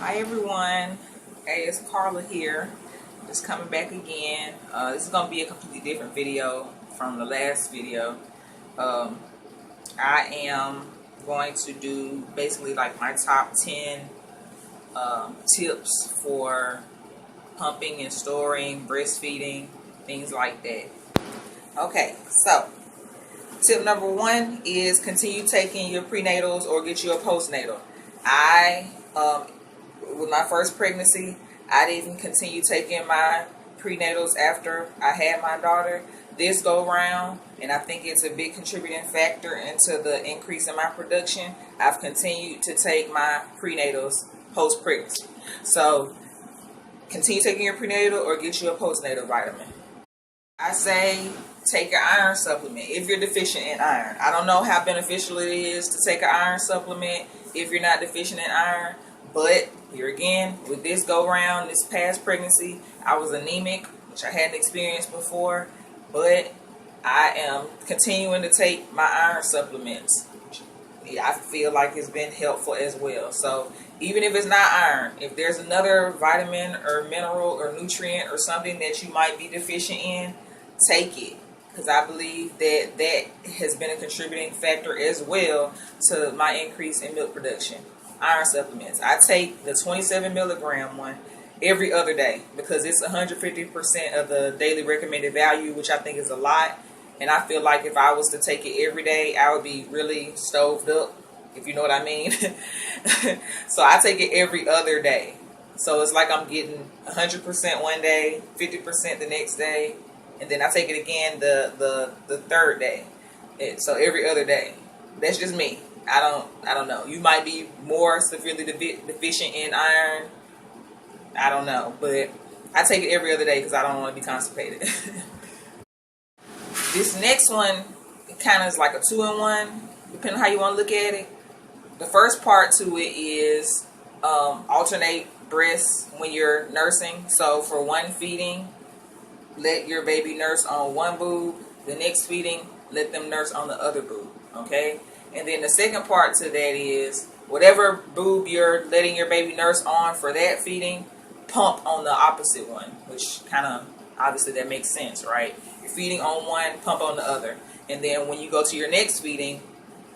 Hi everyone, hey, it's Carla here, just coming back again. This is going to be a completely different video from the last video. I am going to do basically like my top 10 tips for pumping and storing, breastfeeding, things like that. Okay, so tip number 1 is continue taking your prenatals or get you a postnatal. With my first pregnancy, I didn't continue taking my prenatals after I had my daughter this go round, and I think it's a big contributing factor into the increase in my production. I've continued to take my prenatals post-pregnancy. So continue taking your prenatal or get you a postnatal vitamin. I say take your iron supplement if you're deficient in iron. I don't know how beneficial it is to take an iron supplement if you're not deficient in iron, but here again, with this go round, this past pregnancy, I was anemic, which I hadn't experienced before, but I am continuing to take my iron supplements. I feel like it's been helpful as well. So even if it's not iron, if there's another vitamin or mineral or nutrient or something that you might be deficient in, take it, because I believe that that has been a contributing factor as well to my increase in milk production. Iron supplements. I take the 27 milligram one every other day because it's 150% of the daily recommended value, which I think is a lot. And I feel like if I was to take it every day, I would be really stoved up, if you know what I mean. So I take it every other day. So it's like I'm getting 100% one day, 50% the next day, and then I take it again the third day. So every other day. That's just me. I don't know. You might be more severely deficient in iron. I don't know, but I take it every other day because I don't want to be constipated. This next one kind of is like a 2-in-1, depending on how you want to look at it. The first part to it is alternate breasts when you're nursing. So for one feeding, let your baby nurse on one boob. The next feeding, let them nurse on the other boob. Okay? And then the second part to that is whatever boob you're letting your baby nurse on for that feeding, pump on the opposite one, which kind of, obviously that makes sense, right? You're feeding on one, pump on the other. And then when you go to your next feeding,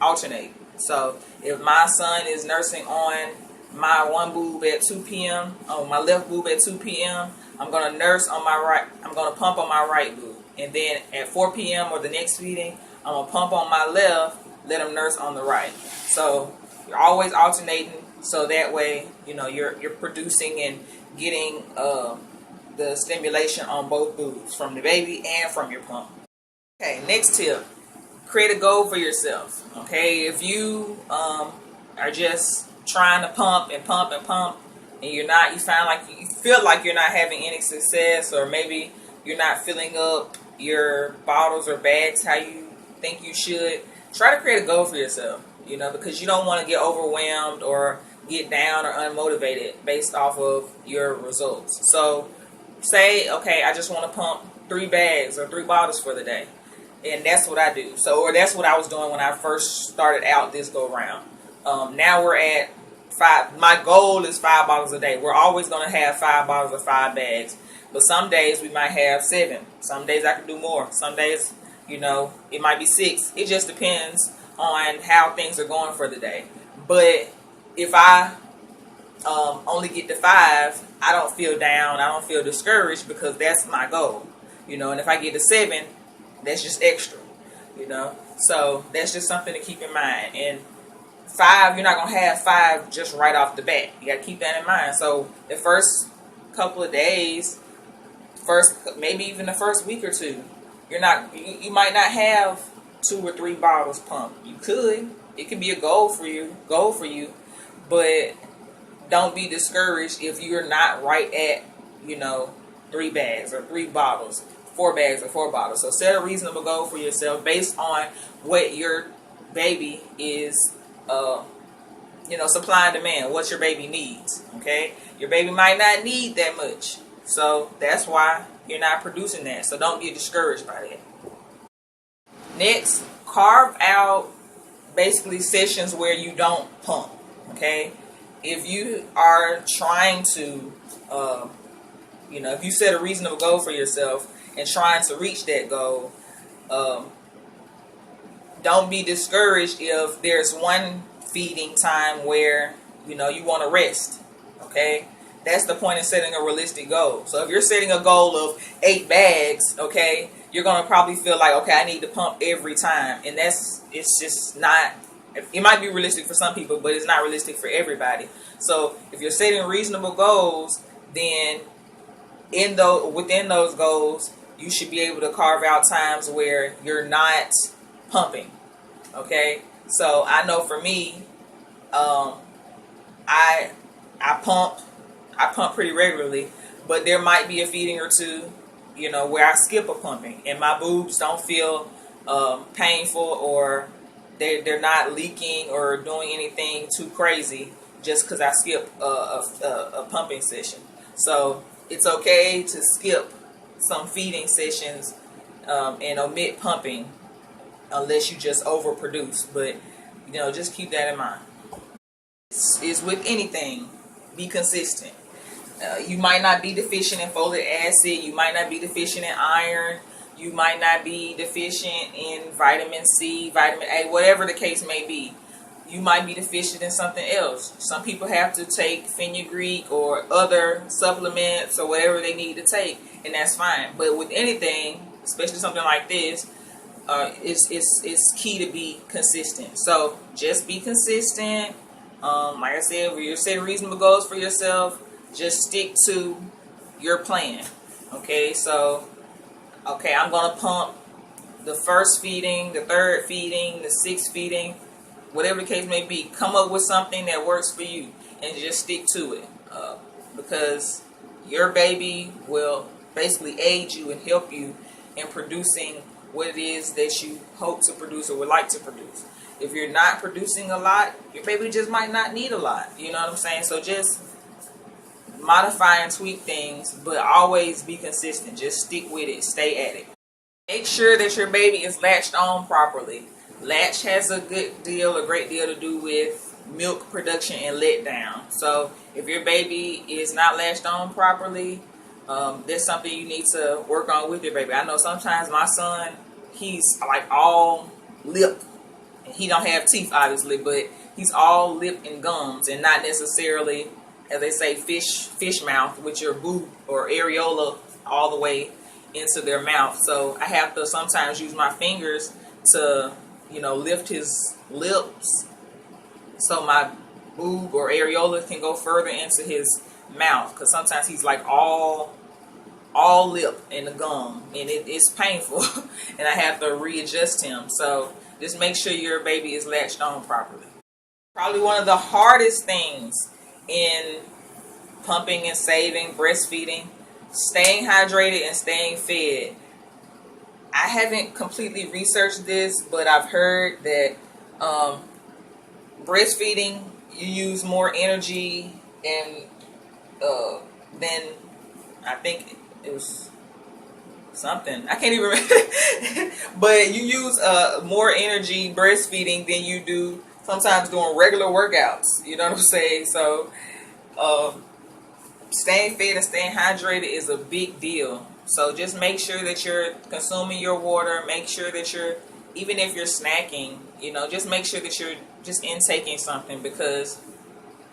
alternate. So if my son is nursing on my one boob at 2 p.m., on my left boob at 2 p.m., I'm going to nurse on my right, I'm going to pump on my right boob. And then at 4 p.m. or the next feeding, I'm going to pump on my left, let them nurse on the right. So you're always alternating, so that way, you know, you're producing and getting the stimulation on both boobs, from the baby and from your pump. Okay, next tip. Create a goal for yourself. Okay, if you are just trying to pump and pump and pump, and you feel like you're not having any success, or maybe you're not filling up your bottles or bags how you think you should, try to create a goal for yourself, you know, because you don't want to get overwhelmed or get down or unmotivated based off of your results. So say, okay, I just want to pump 3 bags or 3 bottles for the day. And that's what I do. Or that's what I was doing when I first started out this go round. Now we're at 5. My goal is 5 bottles a day. We're always going to have 5 bottles or 5 bags. But some days we might have 7. Some days I can do more. Some days, you know, it might be 6. It just depends on how things are going for the day. But if I only get to 5, I don't feel down. I don't feel discouraged because that's my goal. You know, and if I get to 7, that's just extra. You know, so that's just something to keep in mind. And 5, you're not going to have 5 just right off the bat. You got to keep that in mind. So the first couple of days, maybe even the first week or two, you might not have 2 or 3 bottles pumped. You could. It could be a goal for you, but don't be discouraged if you're not right at, you know, 3 bags or 3 bottles, 4 bags or 4 bottles. So set a reasonable goal for yourself based on what your baby is, you know, supply and demand, what your baby needs. Okay, your baby might not need that much, so that's why you're not producing that. So don't get discouraged by that. Next, carve out basically sessions where you don't pump. Okay, if you are trying to, if you set a reasonable goal for yourself and trying to reach that goal, don't be discouraged if there's one feeding time where you want to rest. Okay, that's the point in setting a realistic goal. So if you're setting a goal of 8 bags, okay, you're going to probably feel like, okay, I need to pump every time, and it's just not. It might be realistic for some people, but it's not realistic for everybody. So if you're setting reasonable goals, then within those goals, you should be able to carve out times where you're not pumping. Okay, so I know for me, I pump pretty regularly, but there might be a feeding or two, where I skip a pumping and my boobs don't feel painful, or they're not leaking or doing anything too crazy just because I skip a pumping session. So it's okay to skip some feeding sessions and omit pumping unless you just overproduce. But just keep that in mind. Is with anything, be consistent. You might not be deficient in folic acid. You might not be deficient in iron. You might not be deficient in vitamin C, vitamin A, whatever the case may be. You might be deficient in something else. Some people have to take fenugreek or other supplements or whatever they need to take, and that's fine. But with anything, especially something like this, it's key to be consistent. So just be consistent. Like I said, when you're setting reasonable goals for yourself, just stick to your plan. Okay, so I'm gonna pump the first feeding, the third feeding, the sixth feeding, whatever the case may be. Come up with something that works for you and just stick to it, because your baby will basically aid you and help you in producing what it is that you hope to produce or would like to produce. If you're not producing a lot, your baby just might not need a lot. You know what I'm saying? So just modify and tweak things, but always be consistent. Just stick with it. Stay at it. Make sure that your baby is latched on properly. Latch has a great deal to do with milk production and letdown. So if your baby is not latched on properly, there's something you need to work on with your baby. I know sometimes my son, he's like all lip. He don't have teeth, obviously, but he's all lip and gums, and not necessarily, as they say, fish mouth with your boob or areola all the way into their mouth. So I have to sometimes use my fingers to, lift his lips so my boob or areola can go further into his mouth, because sometimes he's like all lip and the gum, and it's painful and I have to readjust him. So just make sure your baby is latched on properly. Probably one of the hardest things in pumping and saving, breastfeeding, staying hydrated and staying fed. I haven't completely researched this, but I've heard that breastfeeding, you use more energy and than, I think it was something, I can't even remember, but you use more energy breastfeeding than you do sometimes doing regular workouts. You know what I'm saying? So staying fed and staying hydrated is a big deal. So just make sure that you're consuming your water. Make sure that you're, even if you're snacking, just make sure that you're just intaking something, because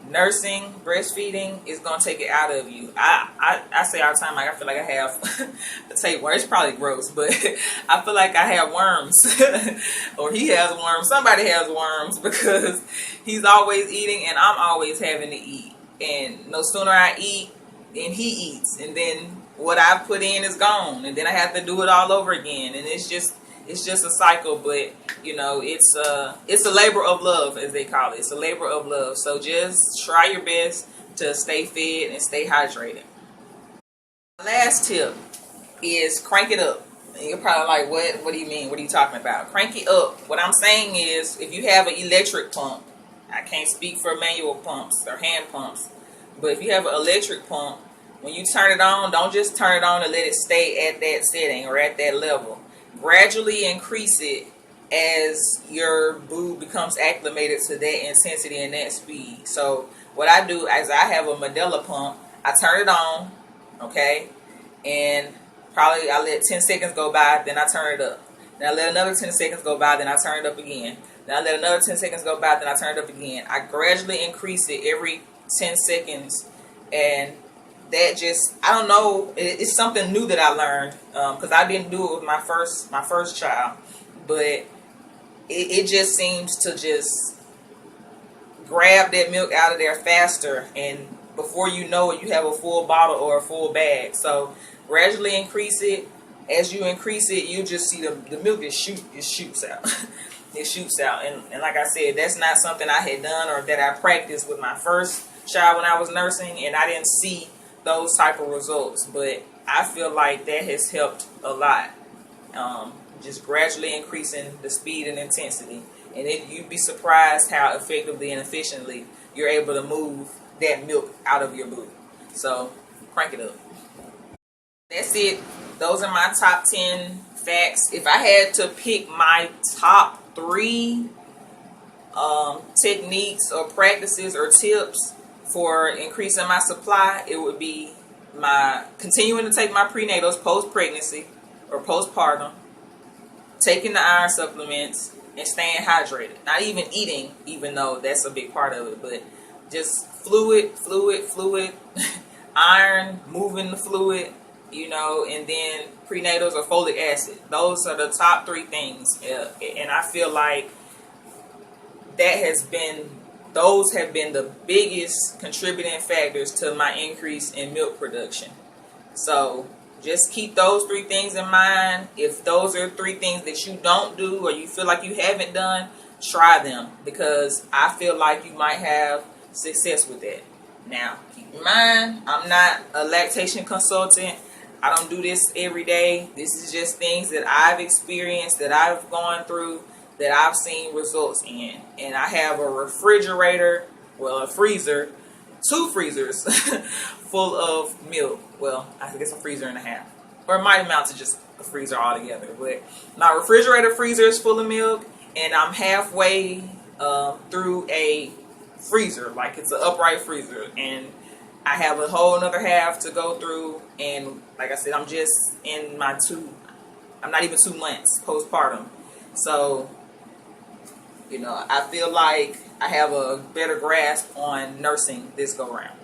nursing, breastfeeding is going to take it out of you. I say all the time, like, I feel like I have a tapeworm. It's probably gross, but I feel like I have worms or he has worms. Somebody has worms, because he's always eating and I'm always having to eat. And no sooner I eat than he eats. And then what I put in is gone. And then I have to do it all over again. And it's just a cycle, but it's a labor of love, as they call it. It's a labor of love. So just try your best to stay fed and stay hydrated. Last tip is crank it up. And you're probably like, what do you mean? What are you talking about? Crank it up. What I'm saying is, if you have an electric pump, I can't speak for manual pumps or hand pumps, but if you have an electric pump, when you turn it on, don't just turn it on and let it stay at that setting or at that level. Gradually increase it as your boob becomes acclimated to that intensity and that speed. So what I do is I have a Medela pump. I turn it on, okay, and probably I let 10 seconds go by, then I turn it up. Then I let another 10 seconds go by, then I turn it up again. Then I let another 10 seconds go by, then I turn it up again. I gradually increase it every 10 seconds, and that just, I don't know, it's something new that I learned, because I didn't do it with my first child, but it just seems to just grab that milk out of there faster, and before you know it, you have a full bottle or a full bag. So gradually increase it. As you increase it, you just see the milk shoots out. It shoots out. And like I said, that's not something I had done or that I practiced with my first child when I was nursing, and I didn't see those type of results. But I feel like that has helped a lot. Just gradually increasing the speed and intensity. And you'd be surprised how effectively and efficiently you're able to move that milk out of your boob. So crank it up. That's it. Those are my top 10 facts. If I had to pick my top 3 techniques or practices or tips for increasing my supply, it would be my continuing to take my prenatals post-pregnancy or postpartum, taking the iron supplements, and staying hydrated. Not even eating, even though that's a big part of it, but just fluid, iron, moving the fluid, and then prenatals or folic acid. Those are the top 3 things. And I feel like those have been the biggest contributing factors to my increase in milk production. So just keep those 3 things in mind. If those are 3 things that you don't do or you feel like you haven't done, try them, because I feel like you might have success with that. Now, keep in mind, I'm not a lactation consultant. I don't do this every day. This is just things that I've experienced, that I've gone through, that I've seen results in. And I have a refrigerator, a freezer, 2 freezers full of milk. Well, I guess a freezer and a half. Or it might amount to just a freezer altogether. But my refrigerator freezer is full of milk, and I'm halfway through a freezer. Like, it's an upright freezer. And I have a whole another half to go through. And like I said, I'm just in I'm not even 2 months postpartum. So, I feel like I have a better grasp on nursing this go round.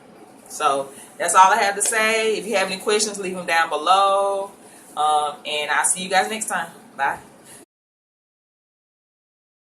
So that's all I have to say. If you have any questions, leave them down below. And I'll see you guys next time. Bye.